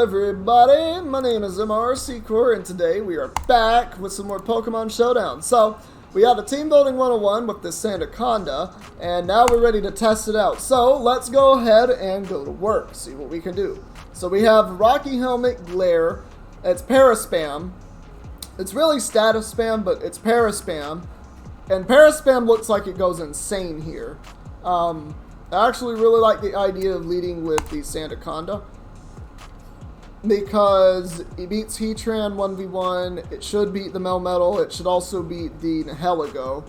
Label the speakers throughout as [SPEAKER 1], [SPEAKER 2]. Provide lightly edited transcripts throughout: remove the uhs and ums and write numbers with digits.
[SPEAKER 1] everybody, my name is MRC Core, and today we are back with some more Pokemon Showdown. So, we had a Team Building 101 with this Sandaconda, and now we're ready to test it out. So, let's go ahead and go to work, see what we can do. So we have Rocky Helmet, Glare, it's Paraspam. It's really Status Spam, but it's Paraspam. And Paraspam looks like it goes insane here. I actually really like the idea of leading with the Sandaconda, because it beats Heatran 1v1, it should beat the Melmetal, it should also beat the Nihilego,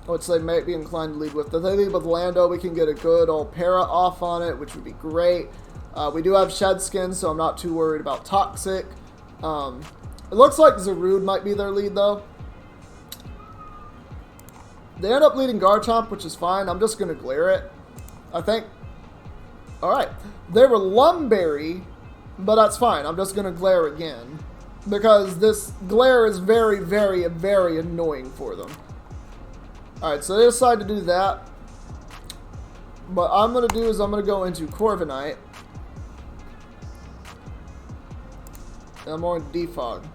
[SPEAKER 1] which they might be inclined to lead with. If they lead with Lando, we can get a good old Para off on it, which would be great. We do have Shed Skin, so I'm not too worried about Toxic. It looks like Zarude might be their lead, though. They end up leading Garchomp, which is fine. I'm just going to Glare it, I think. Alright. They were Lumberry, but that's fine. I'm just going to Glare again, because this Glare is very, very, very annoying for them. Alright, so they decide to do that. What I'm going to do is I'm going to go into Corviknight. And I'm going to Defog.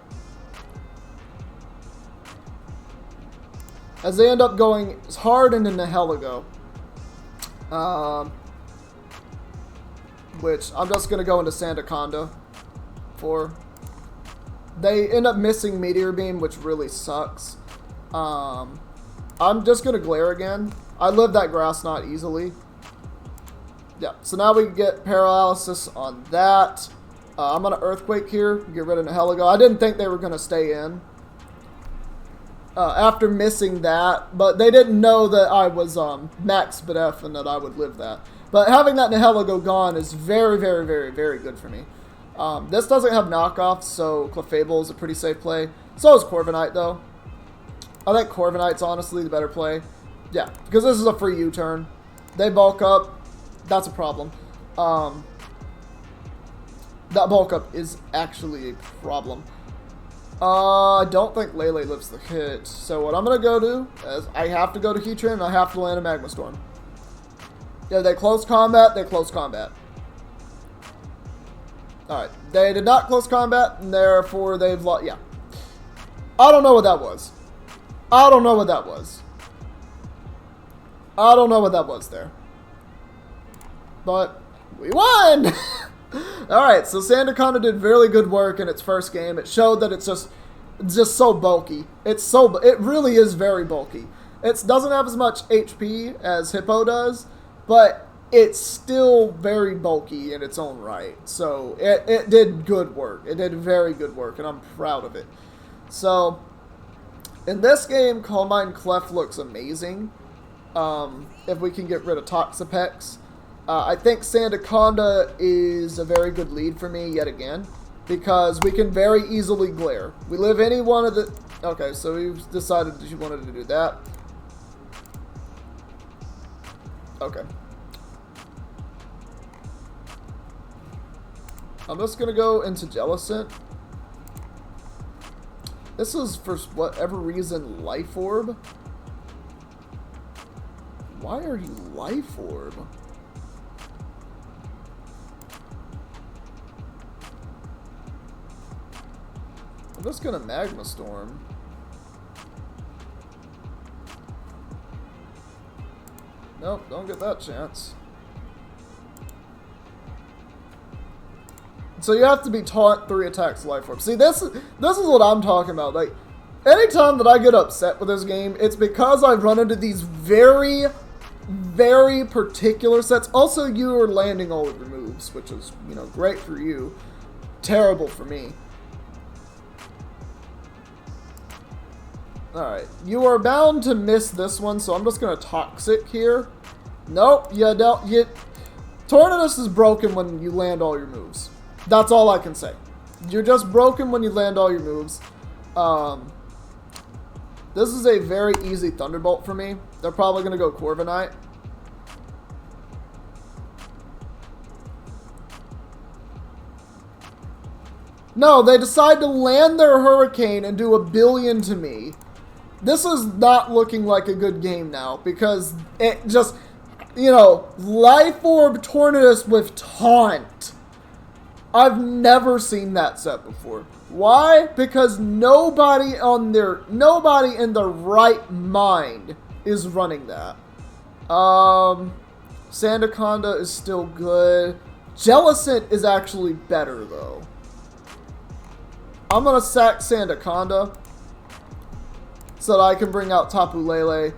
[SPEAKER 1] As they end up going hard into Nihilego. Which I'm just going to go into Sandaconda for. They end up missing Meteor Beam, which really sucks. I'm just going to Glare again. I live that Grass Knot easily. Yeah, so now we get Paralysis on that. I'm going to Earthquake here, get rid of Nihilego. I didn't think they were going to stay in after missing that, but they didn't know that I was max BF and that I would live that. But having that Nihilego gone is very, very, very, very good for me. This doesn't have knockoffs, so Clefable is a pretty safe play. So is Corviknight, though. I think Corviknight's honestly the better play. Yeah, because this is a free U-turn. They bulk up. That's a problem. That bulk up is actually a problem. I don't think Lele lives the hit. So what I'm going to go do is I have to go to Heatran and I have to land a Magma Storm. Yeah, they close combat, they close combat. Alright, they did not close combat, and therefore they've lost. Yeah. I don't know what that was. I don't know what that was. I don't know what that was there. But we won! Alright, so Sandaconda did really good work in its first game. It showed that it's just so bulky. It really is very bulky. It doesn't have as much HP as Hippo does, but it's still very bulky in its own right. So it did good work. It did very good work, and I'm proud of it. So in this game, Calmine Clef looks amazing. If we can get rid of Toxapex. I think Sandaconda is a very good lead for me yet again, because we can very easily Glare. We live any one of the... Okay, so we've decided that you wanted to do that. Okay. I'm just going to go into Jellicent. This is, for whatever reason, Life Orb. Why are you Life Orb? I'm just going to Magma Storm. Nope, don't get that chance. So you have to be taunt 3 attacks Life Orb. See, this is what I'm talking about. Like, anytime that I get upset with this game, it's because I've run into these very, very particular sets. Also, you are landing all of your moves, which is, you know, great for you. Terrible for me. Alright, you are bound to miss this one, so I'm just going to Toxic here. Nope, you don't. Tornadus is broken when you land all your moves. That's all I can say. You're just broken when you land all your moves. This is a very easy Thunderbolt for me. They're probably going to go Corviknight. No, they decide to land their Hurricane and do a billion to me. This is not looking like a good game now, because it just, you know, Life Orb Tornadus with Taunt. I've never seen that set before. Why? Because nobody in their right mind is running that. Sandaconda is still good. Jellicent is actually better though. I'm gonna sack Sandaconda so that I can bring out Tapu Lele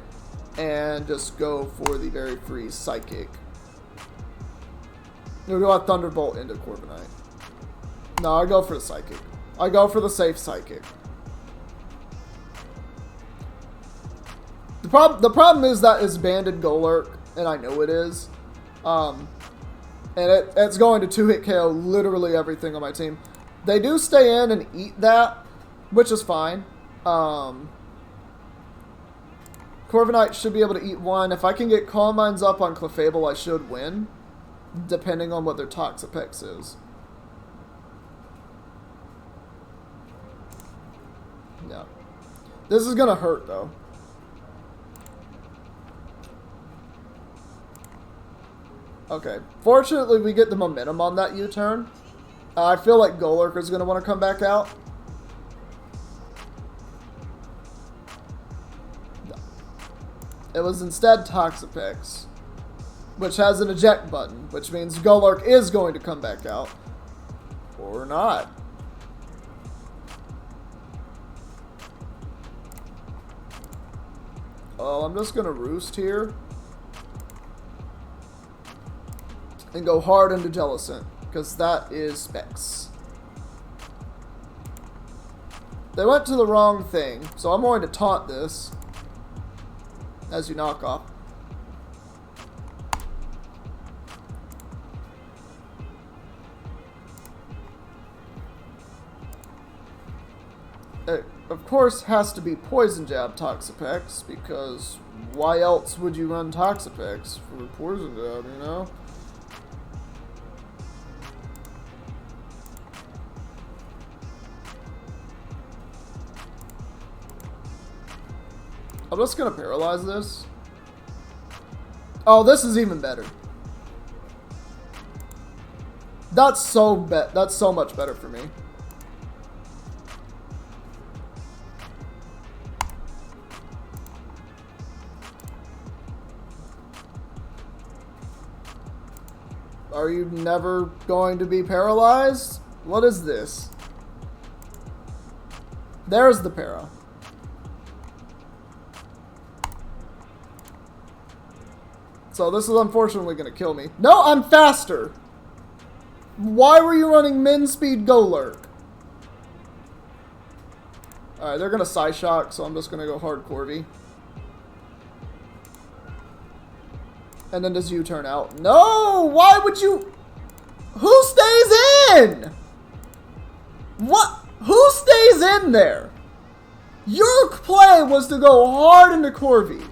[SPEAKER 1] and just go for the very free Psychic. Or do I Thunderbolt into Corviknight? No, I go for the Psychic. I go for the safe Psychic. The problem is that it's banded Golurk, and I know it is. And it's going to 2-hit KO literally everything on my team. They do stay in and eat that, which is fine. Corviknight should be able to eat one. If I can get Calm Minds up on Clefable, I should win, depending on what their Toxapex is. Yeah. This is gonna hurt, though. Okay. Fortunately, we get the momentum on that U-turn. I feel like Golurk is gonna want to come back out. No. It was instead Toxapex, which has an eject button, which means Golurk is going to come back out. Or not. Oh, I'm just going to Roost here. And go hard into Jellicent, because that is Specs. They went to the wrong thing, so I'm going to taunt this as you knock off. It, of course, has to be Poison Jab Toxapex, because why else would you run Toxapex for Poison Jab, you know? I'm just gonna paralyze this. Oh, this is even better. That's so much better for me. Are you never going to be paralyzed? What is this? There's the para. So this is unfortunately going to kill me. No, I'm faster! Why were you running Min Speed Golurk? Alright, they're going to Psyshock, so I'm just going to go hard Corvi. And then does U-turn out. No! Why would you... Who stays in? What? Who stays in there? Your play was to go hard into Corvi.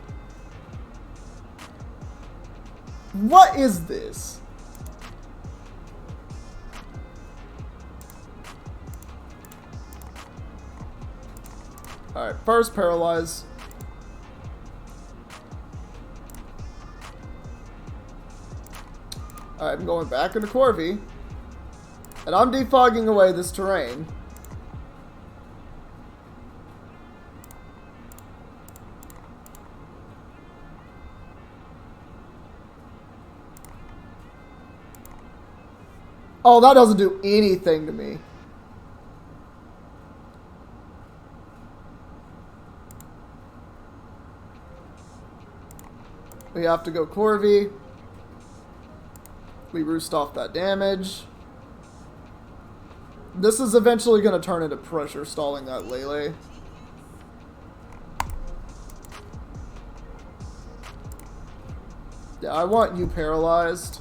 [SPEAKER 1] What is this? Alright, first paralyze. Alright, I'm going back into Corvi. And I'm defogging away this terrain. Oh, that doesn't do anything to me. We have to go Corvi. We roost off that damage. This is eventually going to turn into pressure stalling that Lele. Yeah, I want you paralyzed.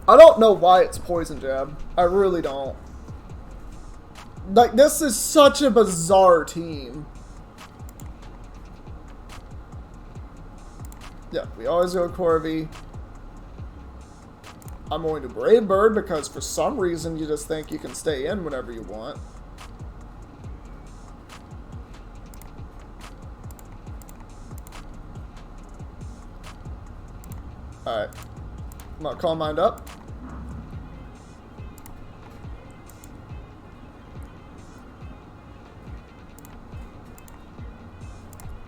[SPEAKER 1] I don't know why it's Poison Jab. I really don't. Like, this is such a bizarre team. Yeah, we always go Corvi. I'm going to Brave Bird because for some reason you just think you can stay in whenever you want. Alright. I'm gonna Calm Mind up.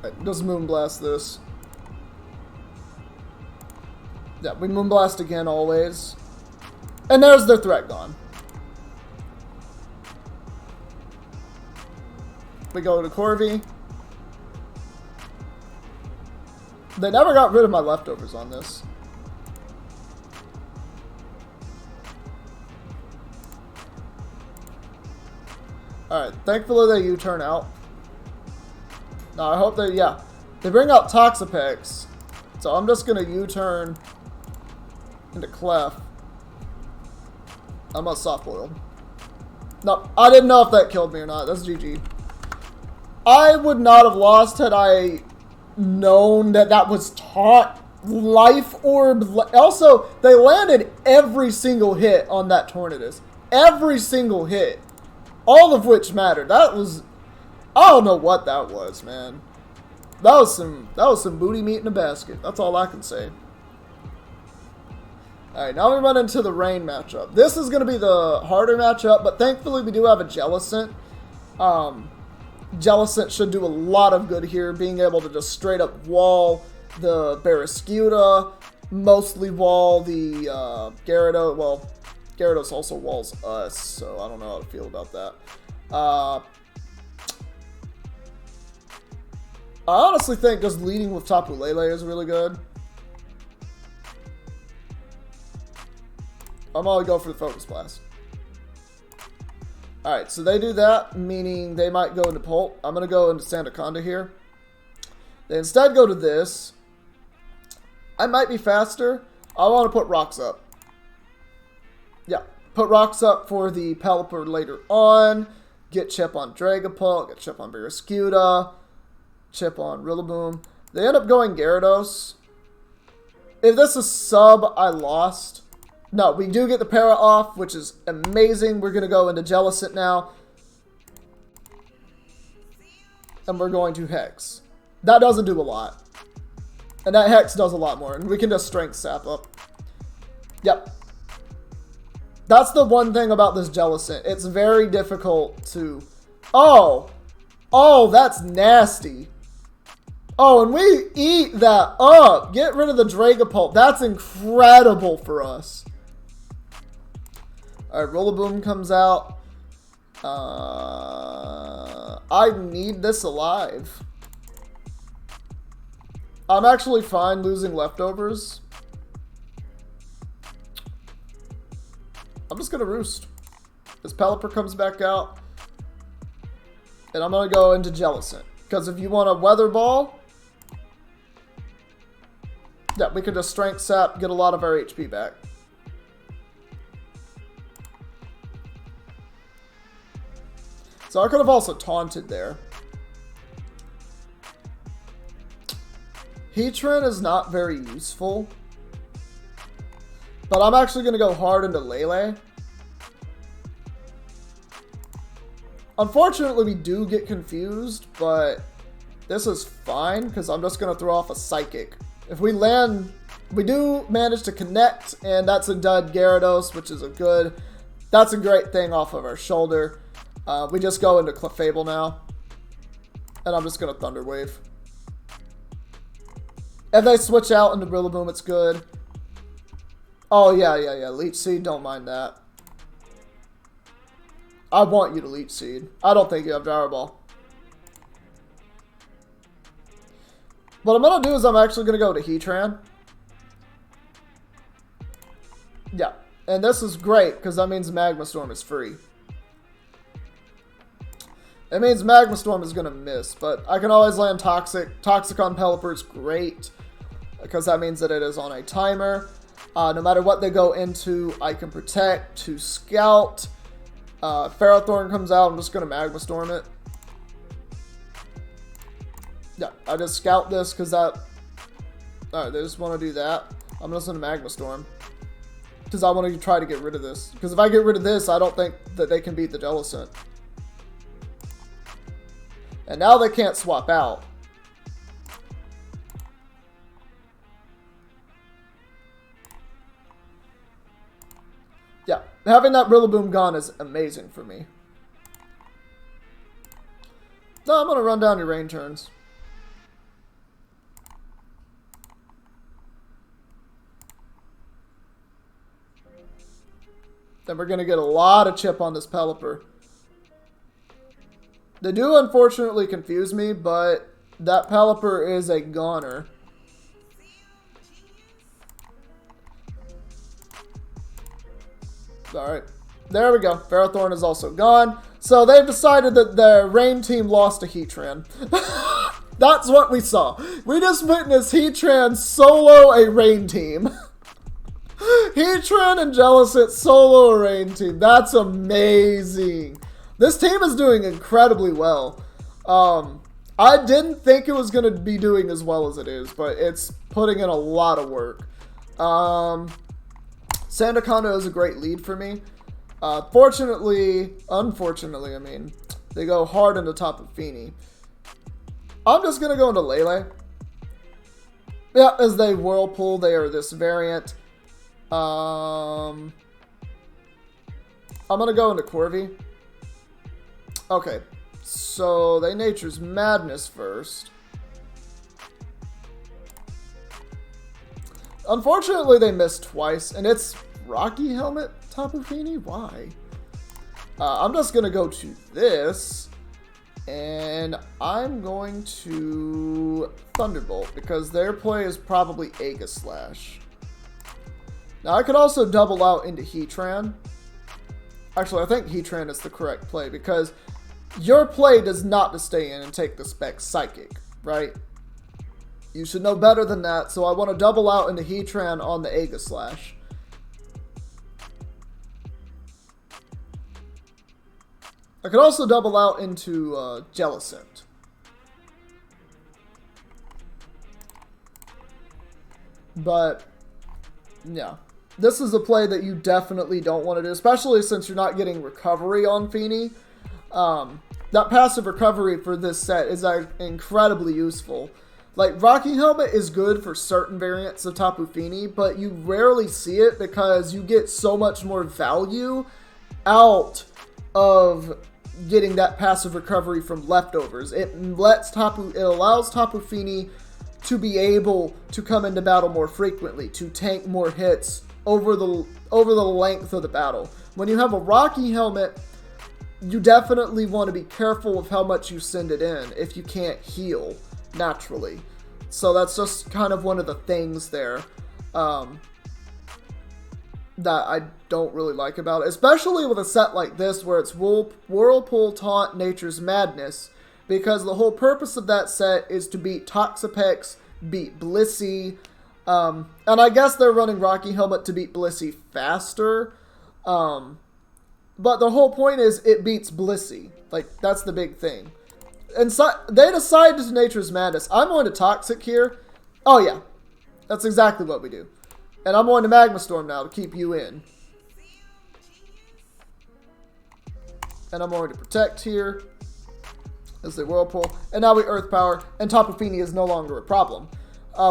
[SPEAKER 1] Right, just Moonblast this. Yeah, we Moonblast again always. And there's their threat gone. We go to Corvi. They never got rid of my leftovers on this. Alright, thankfully they U-turn out. Now I hope they, yeah. They bring out Toxapex. So I'm just gonna U-turn into Clef. I'm a soft boiled. No, I didn't know if that killed me or not. That's GG. I would not have lost had I known that that was taught Life Orb. Also, they landed every single hit on that Tornadus. Every single hit. All of which mattered. That was, I don't know what that was, man. That was some booty meat in a basket. That's all I can say. Alright, now we run into the Rain matchup. This is going to be the harder matchup, but thankfully we do have a Jellicent. Jellicent should do a lot of good here, being able to just straight up wall the Barraskewda, mostly wall the Gyarados. Well, Gyarados also walls us, so I don't know how to feel about that. I honestly think just leading with Tapu Lele is really good. I'm gonna go for the Focus Blast. Alright, so they do that, meaning they might go into Pulp. I'm gonna go into Sandaconda here. They instead go to this. I might be faster. I want to put Rocks up. Yeah, put Rocks up for the Pelipper later on. Get Chip on Dragapult, get Chip on Barraskewda, Chip on Rillaboom. They end up going Gyarados. If this is sub, I lost. No, we do get the Para off, which is amazing. We're going to go into Jellicent now. And we're going to Hex. That doesn't do a lot. And that Hex does a lot more. And we can just Strength Sap up. Yep. That's the one thing about this Jellicent. It's very difficult to... Oh! Oh, that's nasty. Oh, and we eat that up. Get rid of the Dragapult. That's incredible for us. Alright, Rillaboom comes out. I need this alive. I'm actually fine losing leftovers. I'm just gonna Roost. This Pelipper comes back out. And I'm gonna go into Jellicent. Because if you want a Weather Ball, yeah, we can just Strength Sap, get a lot of our HP back. So I could have also taunted there. Heatran is not very useful. But I'm actually going to go hard into Lele. Unfortunately, we do get confused, but this is fine because I'm just going to throw off a Psychic. If we land, we do manage to connect, and that's a dud Gyarados, which is a good, that's a great thing off of our shoulder. We just go into Clefable now, and I'm just going to Thunder Wave. If they switch out into Rillaboom, it's good. Oh, yeah. Leech Seed, don't mind that. I want you to Leech Seed. I don't think you have Power Ball. What I'm going to do is I'm actually going to go to Heatran. Yeah, and this is great because that means Magma Storm is free. It means Magma Storm is going to miss, but I can always land Toxic. Toxic on Pelipper is great because that means that it is on a timer. No matter what they go into, I can Protect to Scout. Ferrothorn comes out, I'm just going to Magma Storm it. Yeah, I just Scout this because that... Alright, they just want to do that. I'm just going to Magma Storm. Because I want to try to get rid of this. Because if I get rid of this, I don't think that they can beat the Jellicent. And now they can't swap out. having that Rillaboom gone is amazing for me. No, I'm going to run down your rain turns. Then we're going to get a lot of chip on this Pelipper. They do unfortunately confuse me, but that Pelipper is a goner. Alright, there we go. Ferrothorn is also gone. So they've decided that the Rain team lost to Heatran. That's what we saw. We just witnessed Heatran solo a Rain team. Heatran and Jellicent solo a Rain team. That's amazing. This team is doing incredibly well. I didn't think it was going to be doing as well as it is, but it's putting in a lot of work. Sandaconda is a great lead for me. Unfortunately, I mean, they go hard into top of Feeny. I'm just going to go into Lele. Yeah, as they Whirlpool, they are this variant. I'm going to go into Corvi. Okay, so they Nature's Madness first. Unfortunately, they missed twice, and it's Rocky Helmet Tapu Fini? Why? I'm just going to go to this, and I'm going to Thunderbolt, because their play is probably Aegislash. Now, I could also double out into Heatran. Actually, I think Heatran is the correct play, because your play does not to stay in and take the spec Psychic, right? You should know better than that, so I want to double out into Heatran on the Aegislash. I could also double out into Jellicent. But, yeah. This is a play that you definitely don't want to do, especially since you're not getting recovery on Feeny. That passive recovery for this set is incredibly useful. Like, Rocky Helmet is good for certain variants of Tapu Fini, but you rarely see it because you get so much more value out of getting that passive recovery from leftovers. It allows Tapu Fini to be able to come into battle more frequently, to tank more hits over the length of the battle. When you have a Rocky Helmet, you definitely want to be careful of how much you send it in if you can't heal naturally. So that's just kind of one of the things there that I don't really like about it, especially with a set like this where it's Whirlpool, Taunt, Nature's Madness, because the whole purpose of that set is to beat Toxapex, beat Blissey, and I guess they're running Rocky Helmet to beat Blissey faster, but the whole point is it beats Blissey. Like, that's the big thing. And so they decided to Nature's Madness. I'm going to Toxic here. Oh yeah, that's exactly what we do. And I'm going to Magma Storm now to keep you in. And I'm going to Protect here as they Whirlpool. And now we Earth Power, and Tapu Fini is no longer a problem.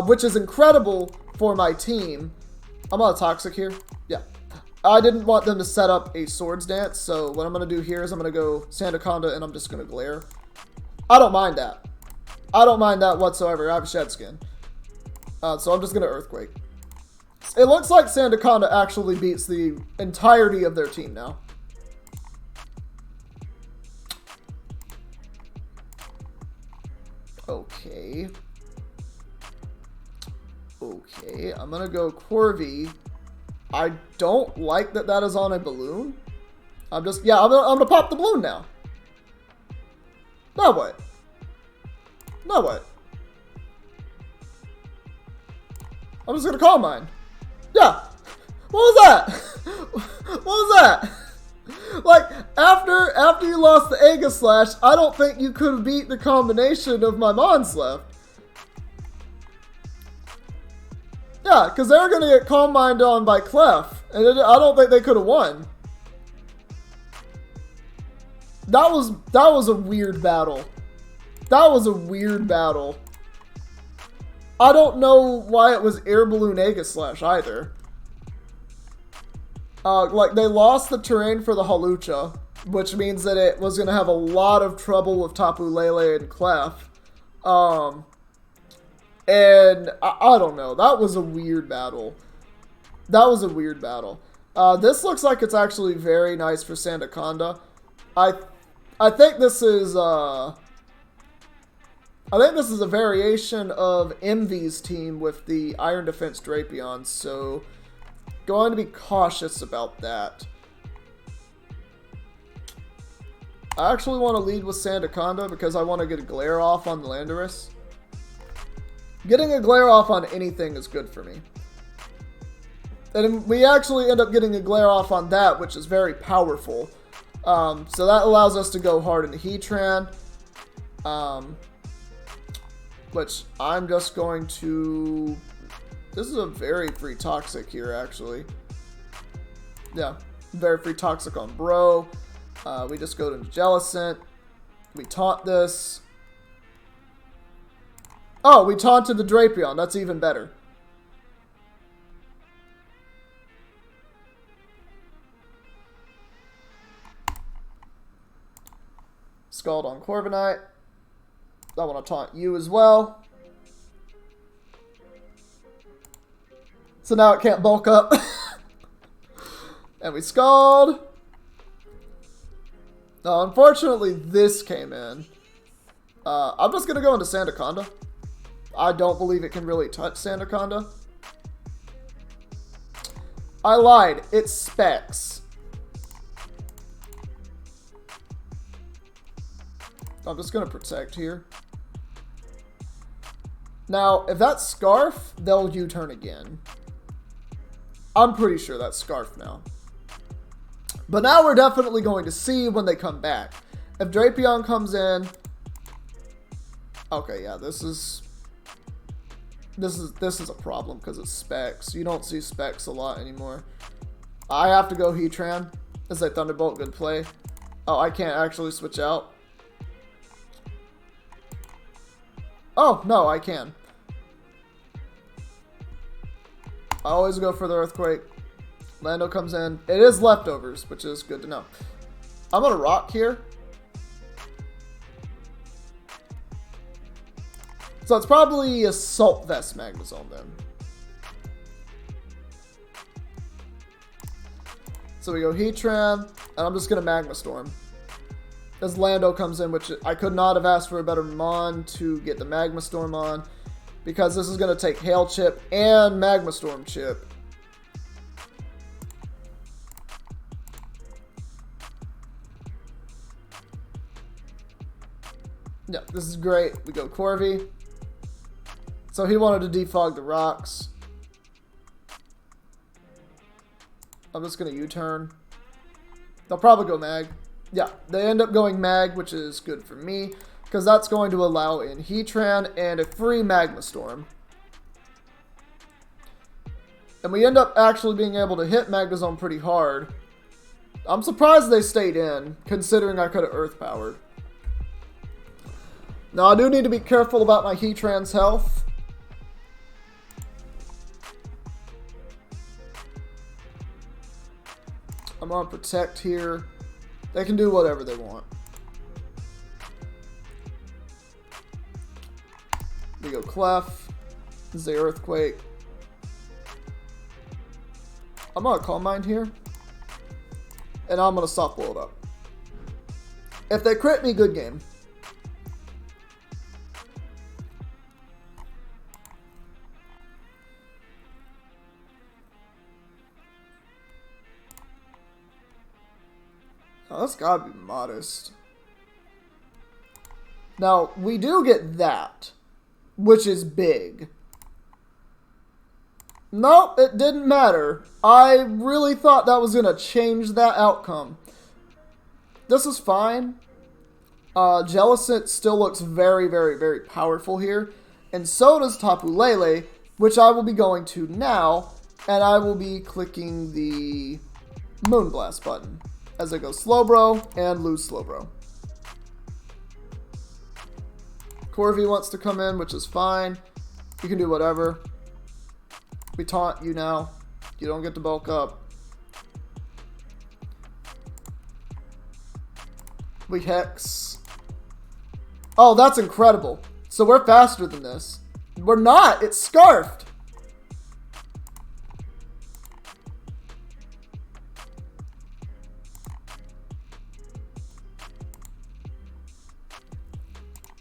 [SPEAKER 1] Which is incredible for my team. I'm on a Toxic here. Yeah. I didn't want them to set up a Swords Dance, so what I'm going to do here is I'm going to go Sandaconda, and I'm just going to Glare. I don't mind that. I don't mind that whatsoever. I have a Shed Skin. So I'm just going to Earthquake. It looks like Sandaconda actually beats the entirety of their team now. Okay. Okay, I'm going to go Corvi. I don't like that that is on a balloon. I'm gonna pop the balloon now. Now what? Now what? I'm just gonna call mine. Yeah. What was that? What was that? Like, after you lost the Aegislash, I don't think you could have beat the combination of my Mons left. Yeah, because they're going to get Calm Mind on by Clef. And I don't think they could have won. That was a weird battle. That was a weird battle. I don't know why it was Air Balloon Aegislash either. Like, they lost the terrain for the Hawlucha, which means that it was going to have a lot of trouble with Tapu Lele and Clef. And I don't know. That was a weird battle. That was a weird battle. This looks like it's actually very nice for Sandaconda. I think this is a variation of Envy's team with the Iron Defense Drapion, so going to be cautious about that. I actually want to lead with Sandaconda because I want to get a glare off on the Landorus. Getting a glare off on anything is good for me. And we actually end up getting a glare off on that, which is very powerful. So that allows us to go hard into Heatran. Which I'm just going to... This is a very free Toxic here, actually. Yeah, very free Toxic on Bro. We just go to Jellicent. We taunt this. Oh, we taunted the Drapion. That's even better. Scald on Corviknight. I want to taunt you as well. So now it can't bulk up. And we Scald. No, unfortunately, this came in. I'm just going to go into Sandaconda. I don't believe it can really touch Sandaconda. I lied. It's Specs. I'm just going to protect here. Now, if that's Scarf, they'll U-turn again. I'm pretty sure that's Scarf now. But now we're definitely going to see when they come back. If Drapion comes in... Okay, yeah, this is a problem because it's Specs. You don't see Specs a lot anymore. I have to go Heatran as a Thunderbolt. Good play. Oh, I can't actually switch out. Oh, no, I can. I always go for the Earthquake. Lando comes in. It is leftovers, which is good to know. I'm going to Rock here. So it's probably Assault Vest Magnezone then. So we go Heatran, and I'm just going to Magma Storm. As Lando comes in, which I could not have asked for a better Mon to get the Magma Storm on, because this is going to take Hail Chip and Magma Storm Chip. Yeah, this is great. We go Corvi. So he wanted to defog the rocks. I'm just going to U-turn. They'll probably go Mag. Yeah, they end up going Mag, which is good for me, because that's going to allow in Heatran and a free Magma Storm. And we end up actually being able to hit Magnezone pretty hard. I'm surprised they stayed in, considering I could have Earth Powered. Now, I do need to be careful about my Heatran's health. I'm going to Protect here. They can do whatever they want. We go Clef. This is the Earthquake. I'm going to Calm Mind here. And I'm going to Soft Blow it up. If they crit me, good game. Oh, that's gotta be modest. Now, we do get that, which is big. Nope, it didn't matter. I really thought that was gonna change that outcome. This is fine. Jellicent still looks very, very, very powerful here. And so does Tapu Lele, which I will be going to now. And I will be clicking the Moonblast button as I go Slowbro and lose Slowbro. Corvi wants to come in, which is fine. You can do whatever. We taunt you now. You don't get to bulk up. We Hex. Oh, that's incredible. So we're faster than this. We're not. It's Scarfed.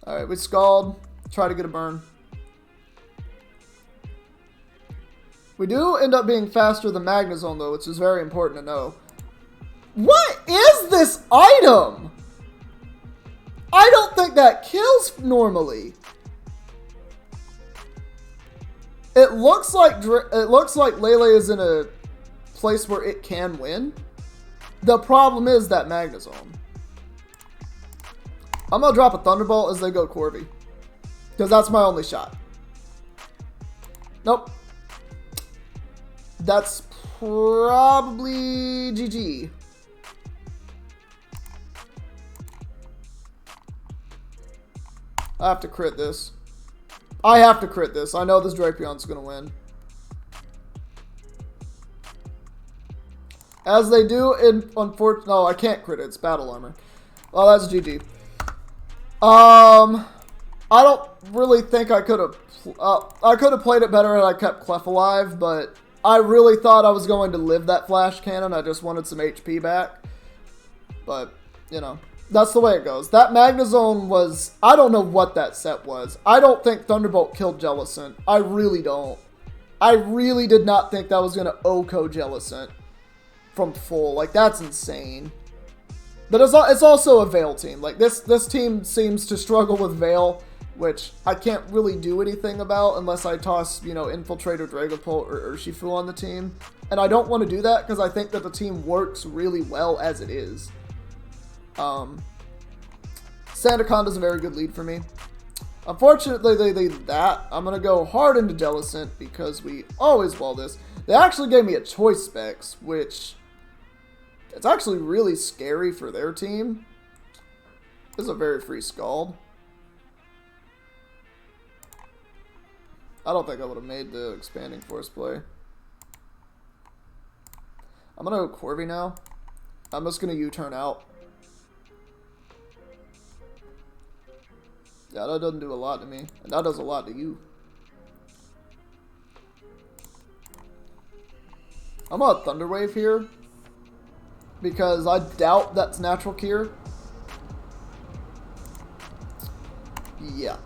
[SPEAKER 1] Alright, we Scald. Try to get a burn. We do end up being faster than Magnezone, though, which is very important to know. What is this item? I don't think that kills normally. It looks like Lele is in a place where it can win. The problem is that Magnezone. I'm gonna drop a Thunderbolt as they go Corby, because that's my only shot. Nope. That's probably GG. I have to crit this. I have to crit this. I know this Drapions going to win. As they do in... No, I can't crit it. It's Battle Armor. Well, that's GG. I don't really think I could have... I could have played it better and I kept Clef alive, but... I really thought I was going to live that Flash Cannon. I just wanted some HP back. But, you know, that's the way it goes. That Magnezone was... I don't know what that set was. I don't think Thunderbolt killed Jellicent. I really don't. I really did not think that was going to OHKO Jellicent from full. Like, that's insane. But it's also a Veil team. Like, this team seems to struggle with Veil, which I can't really do anything about unless I toss, you know, Infiltrator, Dragapult, or Urshifu on the team. And I don't want to do that because I think that the team works really well as it is. Sandacondas is a very good lead for me. Unfortunately, I'm going to go hard into Jellicent because we always wall this. They actually gave me a Choice Specs, which it's actually really scary for their team. This is a very free Scald. I don't think I would have made the Expanding Force play. I'm going to go Corby now. I'm just going to U-turn out. Yeah, that doesn't do a lot to me. And that does a lot to you. I'm on Thunder Wave here. Because I doubt that's Natural Cure. Yeah.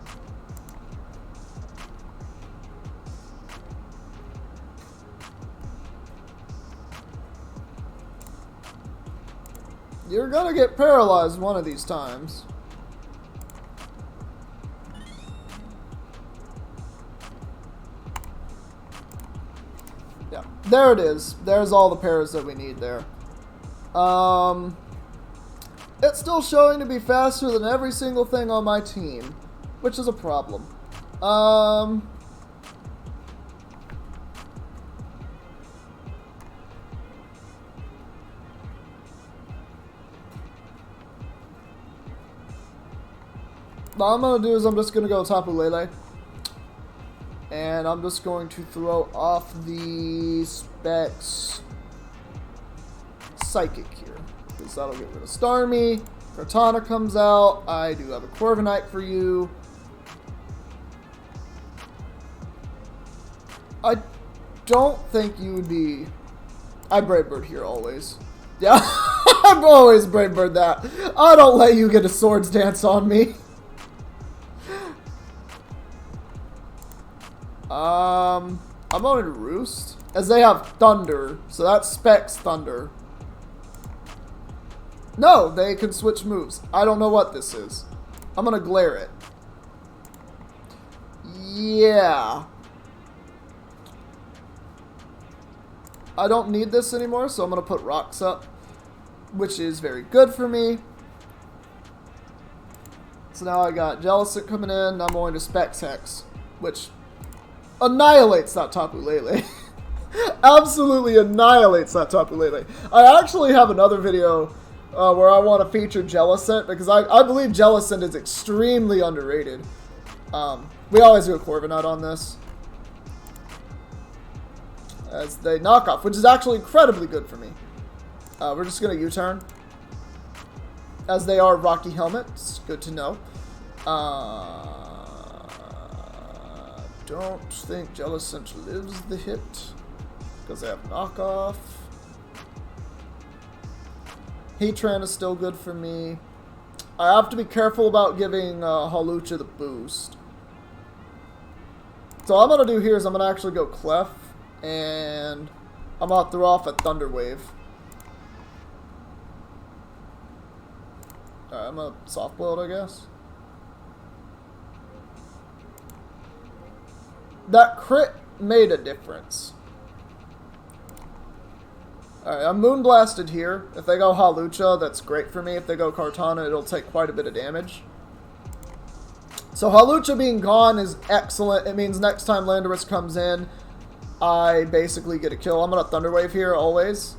[SPEAKER 1] You're gonna get paralyzed one of these times. Yeah, there it is. There's all the pairs that we need there. It's still showing to be faster than every single thing on my team, which is a problem. What I'm going to do is I'm just going to go Tapu Lele. And I'm just going to throw off the Specs Psychic here. Because that'll get rid of Starmie. Cortana comes out. I do have a Corviknight for you. I don't think you would be... I Brave Bird here always. Yeah, I've always Brave Bird that. I don't let you get a Swords Dance on me. I'm going to Roost, as they have Thunder, so that's Specs Thunder. No, they can switch moves. I don't know what this is. I'm going to Glare it. Yeah. I don't need this anymore, so I'm going to put Rocks up, which is very good for me. So now I got Jellicent coming in, I'm going to Specs Hex, which annihilates that Tapu Lele. Absolutely annihilates that Tapu Lele. I actually have another video where I want to feature Jellicent, because I believe Jellicent is extremely underrated. We always go Corviknight on this, as they knock off, which is actually incredibly good for me. We're just going to U-turn. as they are Rocky helmets. Good to know. Don't think Jellicent lives the hit because they have knockoff. Heatran is still good for me. I have to be careful about giving Hawlucha the boost. So all I'm going to do here is I'm going to actually go Clef, and I'm going to throw off a Thunder Wave. Alright, I'm going to soft boil it, I guess. That crit made a difference. Alright, I'm Moonblasted here. If they go Hawlucha, that's great for me. If they go Kartana, it'll take quite a bit of damage. So Hawlucha being gone is excellent. It means next time Landorus comes in, I basically get a kill. I'm going to Thunder Wave here, always.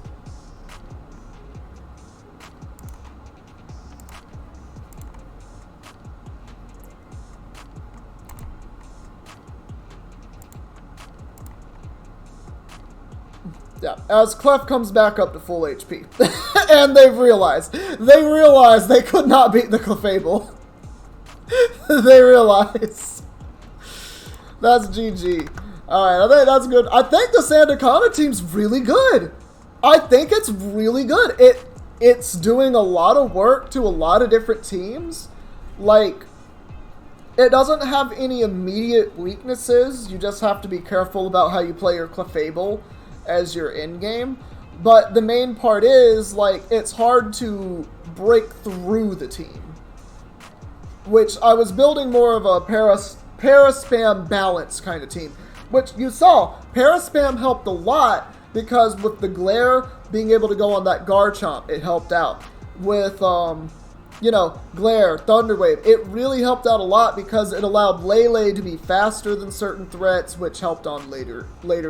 [SPEAKER 1] Yeah, as Clef comes back up to full HP. And they've realized. They realized they could not beat the Clefable. They realize. That's GG. Alright, I think that's good. I think the Sandaconda team's really good. I think it's really good. It's doing a lot of work to a lot of different teams. Like, it doesn't have any immediate weaknesses. You just have to be careful about how you play your Clefable as your end game. But the main part is, like, it's hard to break through the team. Which I was building more of a Paraspam balance kind of team. Which you saw, Paraspam helped a lot because with the Glare being able to go on that Garchomp, it helped out. With, you know, Glare, Thunder Wave, it really helped out a lot because it allowed Lele to be faster than certain threats, which helped on later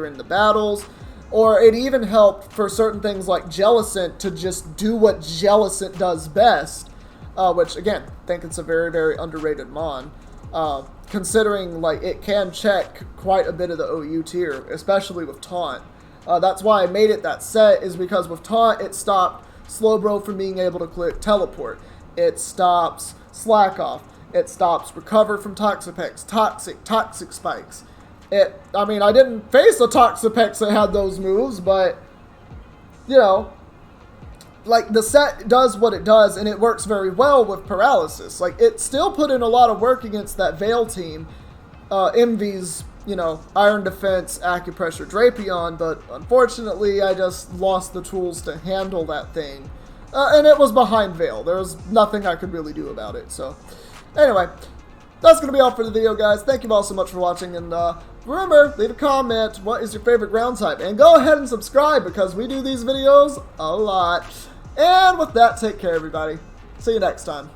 [SPEAKER 1] in the battles. Or it even helped for certain things like Jellicent to just do what Jellicent does best. Which, again, I think it's a very, very underrated Mon. Considering, like, it can check quite a bit of the OU tier, especially with Taunt. That's why I made it that set, is because with Taunt, it stopped Slowbro from being able to click Teleport. It stops Slack Off. It stops Recover from Toxapex, Toxic Spikes. I mean, I didn't face a Toxapex that had those moves, but, you know, like, the set does what it does, and it works very well with Paralysis. Like, it still put in a lot of work against that Veil team, Envy's, you know, Iron Defense, Acupressure, Drapion, but unfortunately, I just lost the tools to handle that thing. And it was behind Veil. There was nothing I could really do about it, so. Anyway, that's going to be all for the video, guys. Thank you all so much for watching, and remember, leave a comment, what is your favorite ground type? And go ahead and subscribe, because we do these videos a lot. And with that, take care, everybody. See you next time.